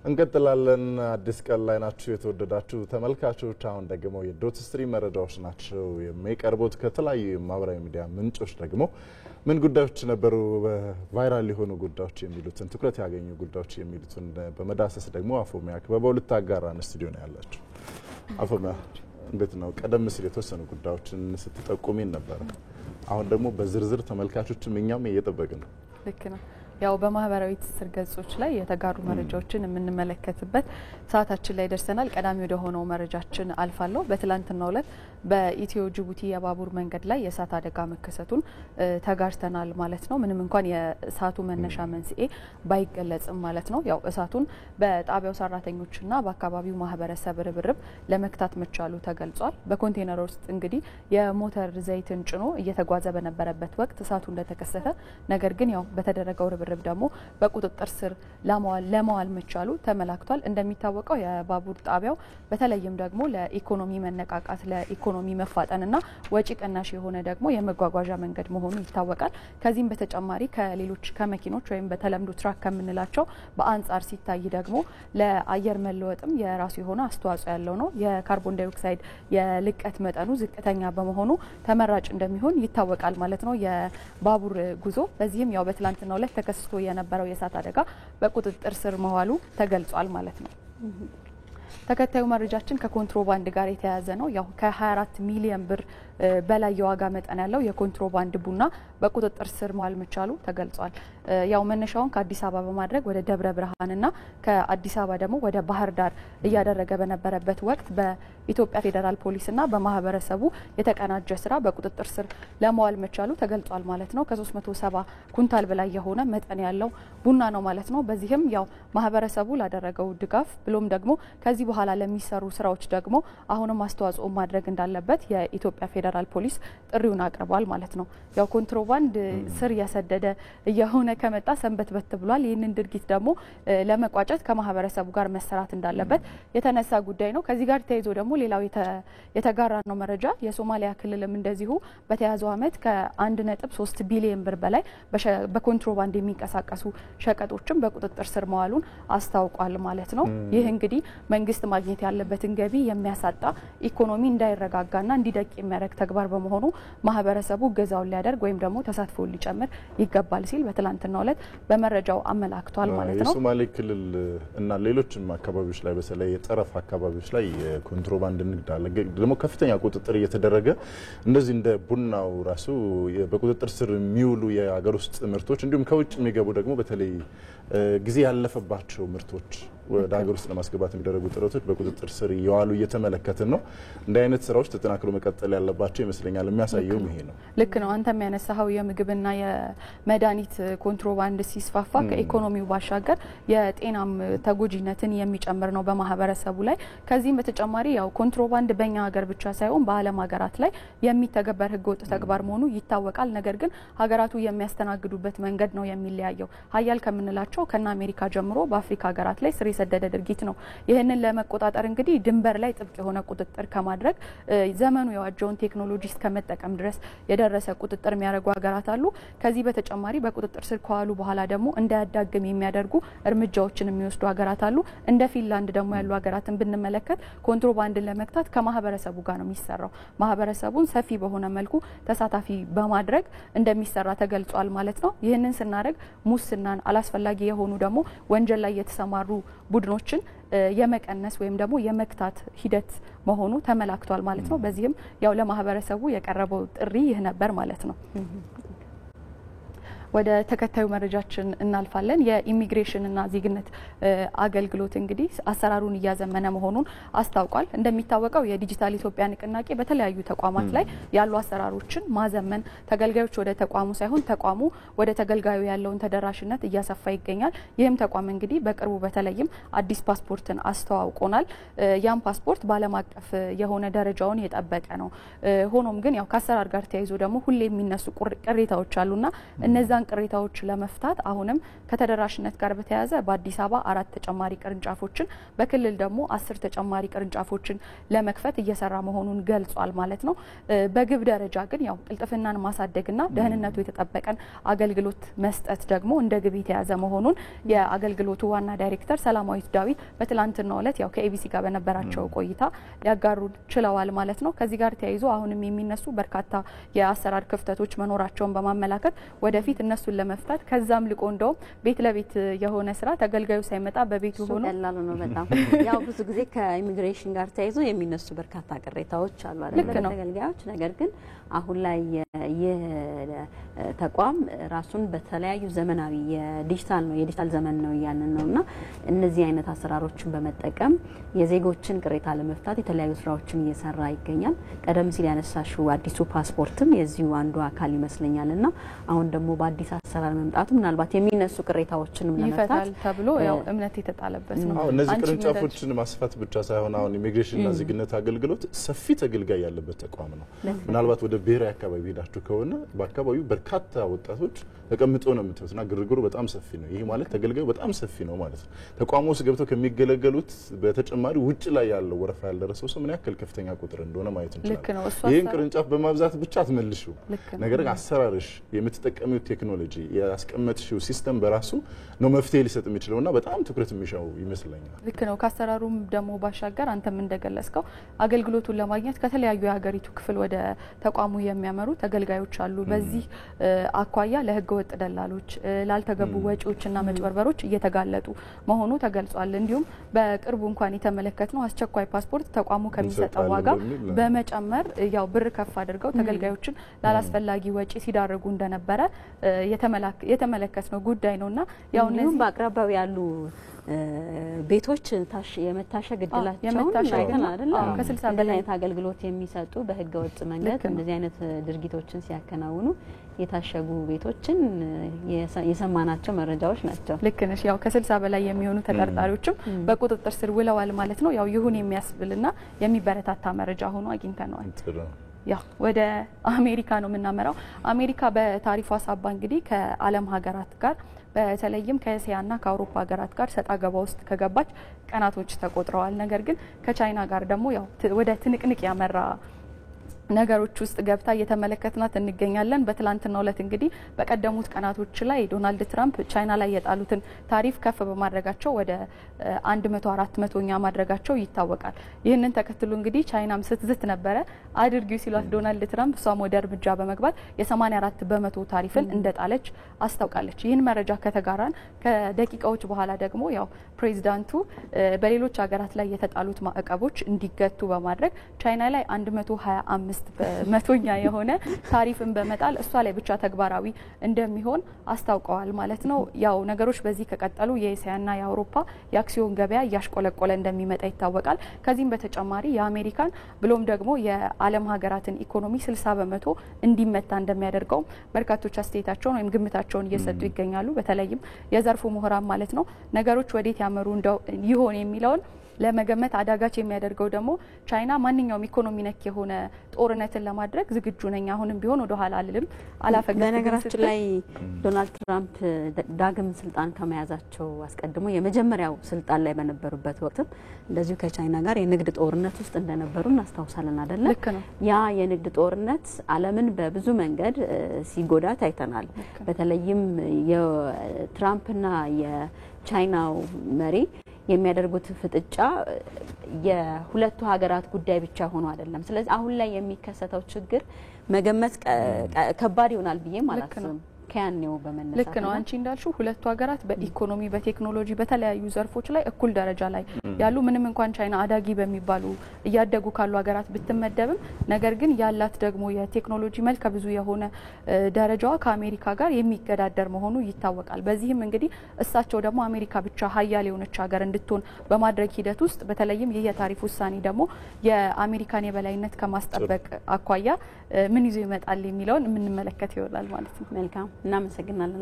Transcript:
እንቀጥላለን። አዲስ ቀን ላይ ናችሁ የተወደዳችሁ ተመልካቾች። አሁን ደግሞ የዶት ስትሪም መረጃዎች ናቸው የሚቀርቡት። ከተለያዩ ማህበራዊ ሚዲያ ምንጮች ደግሞ ምን ጉዳዮች ነበሩ ቫይራል የሆኑ ጉዳዮች የሚሉትን ትኩረት ያገኙ ጉዳዮች የሚሉትን በመዳሰስ ደግሞ አፎሚያ ክበበው ልታጋራን ስቱዲዮ ነው ያላችሁ። አፎሚያ እንዴት ነው? ቀደም ሲል የተወሰኑ ጉዳዮችን ስትጠቁሚን ነበር። አሁን ደግሞ በዝርዝር ተመልካቾችም እኛም እየጠበቅን ነው። ልክ ነው። ያው በማህበራዊ ትስስር ገጾች ላይ የተጋሩ መረጃዎችን የምንመለከትበት ሰዓታችን ላይ ደርሰናል። ቀዳሚ ወደ ሆነው መረጃችን አልፋለሁ። በትላንትናው ዕለት በኢትዮ ጅቡቲ የባቡር መንገድ ላይ የእሳት አደጋ መከሰቱን ተጋርተናል ማለት ነው። ምንም እንኳን የእሳቱ መነሻ መንስኤ ባይገለጽም ማለት ነው። ያው እሳቱን በጣቢያው ሰራተኞችና በአካባቢው ማህበረሰብ ርብርብ ለመክታት መቻሉ ተገልጿል። በኮንቴነር ውስጥ እንግዲህ የሞተር ዘይትን ጭኖ እየተጓዘ በነበረበት ወቅት እሳቱ እንደተከሰተ ነገር ግን ያው በተደረገው ርብርብ ደግሞ በቁጥጥር ስር ለማዋል መቻሉ ተመላክቷል። እንደሚታወቀው የባቡር ጣቢያው በተለይም ደግሞ ለኢኮኖሚ መነቃቃት ለኢኮኖሚ መፋጠንና ወጪ ቀናሽ የሆነ ደግሞ የመጓጓዣ መንገድ መሆኑ ይታወቃል። ከዚህም በተጨማሪ ከሌሎች ከመኪኖች ወይም በተለምዶ ትራክ ከምንላቸው በአንጻር ሲታይ ደግሞ ለአየር መለወጥም የራሱ የሆነ አስተዋጽኦ ያለው ነው። የካርቦን ዳይኦክሳይድ የልቀት መጠኑ ዝቅተኛ በመሆኑ ተመራጭ እንደሚሆን ይታወቃል ማለት ነው የባቡር ጉዞ። በዚህም ያው በትላንትናው ዕለት ተከስቶ የነበረው የእሳት አደጋ በቁጥጥር ስር መዋሉ ተገልጿል ማለት ነው። ተከታዩ መረጃችን ከኮንትሮባንድ ጋር የተያያዘ ነው። ያው ከ24 ሚሊዮን ብር በላይ የዋጋ መጠን ያለው የኮንትሮባንድ ቡና በቁጥጥር ስር መዋል መቻሉ ተገልጿል። ያው መነሻውን ከአዲስ አበባ በማድረግ ወደ ደብረ ብርሃንና ከአዲስ አበባ ደግሞ ወደ ባህር ዳር እያደረገ በነበረበት ወቅት በኢትዮጵያ ፌዴራል ፖሊስና በማህበረሰቡ የተቀናጀ ስራ በቁጥጥር ስር ለመዋል መቻሉ ተገልጿል ማለት ነው። ከ370 ኩንታል በላይ የሆነ መጠን ያለው ቡና ነው ማለት ነው። በዚህም ያው ማህበረሰቡ ላደረገው ድጋፍ ብሎም ደግሞ ከዚህ በኋላ ለሚሰሩ ስራዎች ደግሞ አሁንም አስተዋጽኦ ማድረግ እንዳለበት የኢትዮጵያ ፌዴራል ፖሊስ ጥሪውን አቅርቧል ማለት ነው። ያው ኮንትሮባንድ ስር የሰደደ እየሆነ ከመጣ ሰንበት በት ብሏል። ይህንን ድርጊት ደግሞ ለመቋጨት ከማህበረሰቡ ጋር መሰራት እንዳለበት የተነሳ ጉዳይ ነው። ከዚህ ጋር ተያይዞ ደግሞ ሌላው የተጋራ ነው መረጃ የሶማሊያ ክልልም እንደዚሁ በተያዘው አመት ከ1.3 ቢሊዮን ብር በላይ በኮንትሮባንድ የሚንቀሳቀሱ ሸቀጦችን በቁጥጥር ስር መዋሉን አስታውቋል ማለት ነው። ይህ እንግዲህ መንግስት ማግኘት ያለበትን ገቢ የሚያሳጣ ኢኮኖሚ እንዳይረጋጋና እንዲደቅ የሚያደርግ ተግባር በመሆኑ ማህበረሰቡ ገዛውን ሊያደርግ ወይም ደግሞ ተሳትፎውን ሊጨምር ይገባል ሲል በትላንትናው ዕለት በመረጃው አመላክቷል ማለት ነው። የሶማሌ ክልል እና ሌሎችም አካባቢዎች ላይ በተለይ የጠረፍ አካባቢዎች ላይ የኮንትሮባንድ ንግድ አለ። ደግሞ ከፍተኛ ቁጥጥር እየተደረገ እንደዚህ እንደ ቡናው ራሱ በቁጥጥር ስር የሚውሉ የሀገር ውስጥ ምርቶች እንዲሁም ከውጭ የሚገቡ ደግሞ በተለይ ጊዜ ያለፈባቸው ምርቶች ወደ ሀገር ውስጥ ለማስገባት የሚደረጉ ጥረቶች በቁጥጥር ስር እየዋሉ እየተመለከትን ነው። እንደ አይነት ስራዎች ተጠናክሮ መቀጠል ያለባቸው ይመስለኛል። የሚያሳየው ይሄ ነው። ልክ ነው። አንተም ያነሳው የምግብና የመድኃኒት ኮንትሮባንድ ሲስፋፋ ከኢኮኖሚው ባሻገር የጤናም ተጎጂነትን የሚጨምር ነው በማህበረሰቡ ላይ። ከዚህም በተጨማሪ ያው ኮንትሮባንድ በእኛ ሀገር ብቻ ሳይሆን በዓለም ሀገራት ላይ የሚተገበር ህገወጥ ተግባር መሆኑ ይታወቃል። ነገር ግን ሀገራቱ የሚያስተናግዱበት መንገድ ነው የሚለያየው። ሀያል ከምንላቸው ከና አሜሪካ ጀምሮ በአፍሪካ ሀገራት ላይ ስር የሰደደ ድርጊት ነው። ይህንን ለመቆጣጠር እንግዲህ ድንበር ላይ ጥብቅ የሆነ ቁጥጥር ከማድረግ ዘመኑ የዋጀውን ቴክኖሎጂ እስከመጠቀም ድረስ የደረሰ ቁጥጥር የሚያደርጉ ሀገራት አሉ። ከዚህ በተጨማሪ በቁጥጥር ስር ከዋሉ በኋላ ደግሞ እንዳያዳግም የሚያደርጉ እርምጃዎችን የሚወስዱ ሀገራት አሉ። እንደ ፊንላንድ ደግሞ ያሉ ሀገራትን ብንመለከት ኮንትሮባንድን ለመግታት ከማህበረሰቡ ጋር ነው የሚሰራው። ማህበረሰቡን ሰፊ በሆነ መልኩ ተሳታፊ በማድረግ እንደሚሰራ ተገልጿል ማለት ነው። ይህንን ስናደርግ ሙስናን አላስፈላጊ የሆኑ ደግሞ ወንጀል ላይ የተሰማሩ ቡድኖችን የመቀነስ ወይም ደግሞ የመክታት ሂደት መሆኑ ተመላክቷል ማለት ነው። በዚህም ያው ለማህበረሰቡ የቀረበው ጥሪ ይህ ነበር ማለት ነው። ወደ ተከታዩ መረጃችን እናልፋለን። የኢሚግሬሽንና ዜግነት አገልግሎት እንግዲህ አሰራሩን እያዘመነ መሆኑን አስታውቋል። እንደሚታወቀው የዲጂታል ኢትዮጵያ ንቅናቄ በተለያዩ ተቋማት ላይ ያሉ አሰራሮችን ማዘመን ተገልጋዮች ወደ ተቋሙ ሳይሆን ተቋሙ ወደ ተገልጋዩ ያለውን ተደራሽነት እያሰፋ ይገኛል። ይህም ተቋም እንግዲህ በቅርቡ በተለይም አዲስ ፓስፖርትን አስተዋውቆናል። ያም ፓስፖርት በዓለም አቀፍ የሆነ ደረጃውን የጠበቀ ነው። ሆኖም ግን ያው ከአሰራር ጋር ተያይዞ ደግሞ ሁሌ የሚነሱ ቅሬታዎች አሉና እነዛን እነዛን ቅሬታዎች ለመፍታት አሁንም ከተደራሽነት ጋር በተያያዘ በአዲስ አበባ 4 ተጨማሪ ቅርንጫፎችን በክልል ደግሞ 10 ተጨማሪ ቅርንጫፎችን ለመክፈት እየሰራ መሆኑን ገልጿል ማለት ነው። በግብ ደረጃ ግን ያው ቅልጥፍናን ማሳደግና ደህንነቱ የተጠበቀን አገልግሎት መስጠት ደግሞ እንደ ግብ የተያዘ መሆኑን የአገልግሎቱ ዋና ዳይሬክተር ሰላማዊት ዳዊት በትላንትናው ዕለት ያው ከኤቢሲ ጋር በነበራቸው ቆይታ ሊያጋሩ ችለዋል ማለት ነው። ከዚህ ጋር ተያይዞ አሁንም የሚነሱ በርካታ የአሰራር ክፍተቶች መኖራቸውን በማመላከት ወደፊት እነሱን ለመፍታት ከዛም ልቆ እንደውም ቤት ለቤት የሆነ ስራ ተገልጋዩ ሳይመጣ በቤቱ ሆኖ ቀላል ነው በጣም ያው ብዙ ጊዜ ከኢሚግሬሽን ጋር ተያይዞ የሚነሱ በርካታ ቅሬታዎች አሉ አይደል ተገልጋዮች። ነገር ግን አሁን ላይ ተቋም ራሱን በተለያዩ ዘመናዊ የዲጂታል ዘመን ነው ያንን ነውና እነዚህ አይነት አሰራሮችን በመጠቀም የዜጎችን ቅሬታ ለመፍታት የተለያዩ ስራዎችን እየሰራ ይገኛል። ቀደም ሲል ያነሳሽው አዲሱ ፓስፖርትም የዚሁ አንዱ አካል ይመስለኛልና አሁን ደግሞ በአዲስ አሰራር መምጣቱ ምናልባት የሚነሱ ቅሬታዎችንም ለመፍታት ይፈታል ተብሎ ያው እምነት የተጣለበት ነው። እነዚህ ቅርንጫፎችን ማስፋት ብቻ ሳይሆን አሁን ኢሚግሬሽንና ዜግነት አገልግሎት ሰፊ ተገልጋይ ያለበት ተቋም ነው። ምናልባት ወደ ብሔራዊ አካባቢ ሄዳችሁ ከሆነ በአካባቢው በርካታ ወጣቶች ተቀምጠው ነው የምትሉትና ግርግሩ በጣም ሰፊ ነው። ይሄ ማለት ተገልጋዩ በጣም ሰፊ ነው ማለት ነው። ተቋሙ ውስጥ ገብተው ከሚገለገሉት በተጨማሪ ውጭ ላይ ያለው ወረፋ ያልደረሰው ሰው ምን ያክል ከፍተኛ ቁጥር እንደሆነ ማየት እንችላለን። ይሄን ቅርንጫፍ በማብዛት ብቻ አትመልሹ። ነገር ግን አሰራርሽ የምትጠቀሚው ቴክኖሎጂ ያስቀመጥሽው ሲስተም በራሱ ነው መፍትሄ ሊሰጥ የሚችለውና በጣም ትኩረት የሚሻው ይመስለኛል። ልክ ነው። ካሰራሩም ደግሞ ባሻገር አንተም እንደገለጽከው አገልግሎቱን ለማግኘት ከተለያዩ የሀገሪቱ ክፍል ወደ ተቋሙ የሚያመሩ ተገልጋዮች አሉ። በዚህ አኳያ ለህገ ወጥ ደላሎች ላልተገቡ ወጪዎችና መጭበርበሮች እየተጋለጡ መሆኑ ተገልጿል። እንዲሁም በቅርቡ እንኳን የተመለከትነው አስቸኳይ ፓስፖርት ተቋሙ ከሚሰጠው ዋጋ በመጨመር ያው ብር ከፍ አድርገው ተገልጋዮችን ላላስፈላጊ ወጪ ሲዳርጉ እንደነበረ የተመለከትነው ጉዳይ ነውና ያው እነዚህ በአቅራቢያው ያሉ ቤቶች የመታሸግ እድላቸውን አይተናል አይደል? ከ60 በላይ አገልግሎት የሚሰጡ በህገ ወጥ መንገድ እንደዚህ አይነት ድርጊቶችን ሲያከናውኑ የታሸጉ ቤቶችን የሰማናቸው መረጃዎች ናቸው። ልክ ነሽ። ያው ከ60 በላይ የሚሆኑ ተጠርጣሪዎችም በቁጥጥር ስር ውለዋል ማለት ነው። ያው ይሁን የሚያስብልና የሚበረታታ መረጃ ሆኖ አግኝተነዋል። ያው ወደ አሜሪካ ነው የምናመራው። አሜሪካ በታሪፏ ሳባ እንግዲህ ከዓለም ሀገራት ጋር በተለይም ከእስያና ከአውሮፓ ሀገራት ጋር ሰጣ ገባ ውስጥ ከገባች ቀናቶች ተቆጥረዋል። ነገር ግን ከቻይና ጋር ደግሞ ያው ወደ ትንቅንቅ ያመራ ነገሮች ውስጥ ገብታ እየተመለከትናት እንገኛለን። በትላንትናው ዕለት እንግዲህ በቀደሙት ቀናቶች ላይ ዶናልድ ትራምፕ ቻይና ላይ የጣሉትን ታሪፍ ከፍ በማድረጋቸው ወደ 104ኛ ማድረጋቸው ይታወቃል። ይህንን ተከትሎ እንግዲህ ቻይናም ስትዝት ነበረ አድርጊው ሲሏት ዶናልድ ትራምፕ እሷም ወደ እርምጃ በመግባት የ84% ታሪፍን እንደጣለች አስታውቃለች። ይህን መረጃ ከተጋራን ከደቂቃዎች በኋላ ደግሞ ያው ፕሬዚዳንቱ በሌሎች ሀገራት ላይ የተጣሉት ማዕቀቦች እንዲገቱ በማድረግ ቻይና ላይ 125% የሆነ ታሪፍን በመጣል እሷ ላይ ብቻ ተግባራዊ እንደሚሆን አስታውቀዋል ማለት ነው። ያው ነገሮች በዚህ ከቀጠሉ የእስያና የአውሮፓ የአክሲዮን ገበያ እያሽቆለቆለ እንደሚመጣ ይታወቃል። ከዚህም በተጨማሪ የአሜሪካን ብሎም ደግሞ የዓለም ሀገራትን ኢኮኖሚ 60% እንዲመታ እንደሚያደርገው በርካቶች አስተያየታቸውን ወይም ግምታቸውን እየሰጡ ይገኛሉ። በተለይም የዘርፉ ምሁራን ማለት ነው። ነገሮች ወዴት ያመሩ ይሆን የሚለውን ለመገመት አዳጋች የሚያደርገው ደግሞ ቻይና ማንኛውም ኢኮኖሚ ነክ የሆነ ጦርነትን ለማድረግ ዝግጁ ነኝ አሁንም ቢሆን ወደ ኋላ አልልም አላፈገፍግም። በነገራችን ላይ ዶናልድ ትራምፕ ዳግም ስልጣን ከመያዛቸው አስቀድሞ የመጀመሪያው ስልጣን ላይ በነበሩበት ወቅትም እንደዚሁ ከቻይና ጋር የንግድ ጦርነት ውስጥ እንደነበሩ እናስታውሳለን አይደል? ልክ ነው። ያ የንግድ ጦርነት ዓለምን በብዙ መንገድ ሲጎዳ ታይተናል። በተለይም የትራምፕና የቻይናው መሪ የሚያደርጉት ፍጥጫ የሁለቱ ሀገራት ጉዳይ ብቻ ሆኖ አይደለም። ስለዚህ አሁን ላይ የሚከሰተው ችግር መገመት ከባድ ይሆናል ብዬ ማለት ነው። ከያኔው በመነሳት ልክ ነው። አንቺ እንዳልሽው ሁለቱ ሀገራት በኢኮኖሚ በቴክኖሎጂ በተለያዩ ዘርፎች ላይ እኩል ደረጃ ላይ ያሉ ምንም እንኳን ቻይና አዳጊ በሚባሉ እያደጉ ካሉ ሀገራት ብትመደብም ነገር ግን ያላት ደግሞ የቴክኖሎጂ መልከ ብዙ የሆነ ደረጃዋ ከአሜሪካ ጋር የሚገዳደር መሆኑ ይታወቃል። በዚህም እንግዲህ እሳቸው ደግሞ አሜሪካ ብቻ ሀያል የሆነች ሀገር እንድትሆን በማድረግ ሂደት ውስጥ በተለይም ይህ የታሪፍ ውሳኔ ደግሞ የአሜሪካን የበላይነት ከማስጠበቅ አኳያ ምን ይዞ ይመጣል የሚለውን የምንመለከት ይሆናል ማለት ነው። መልካም እናመሰግናለን።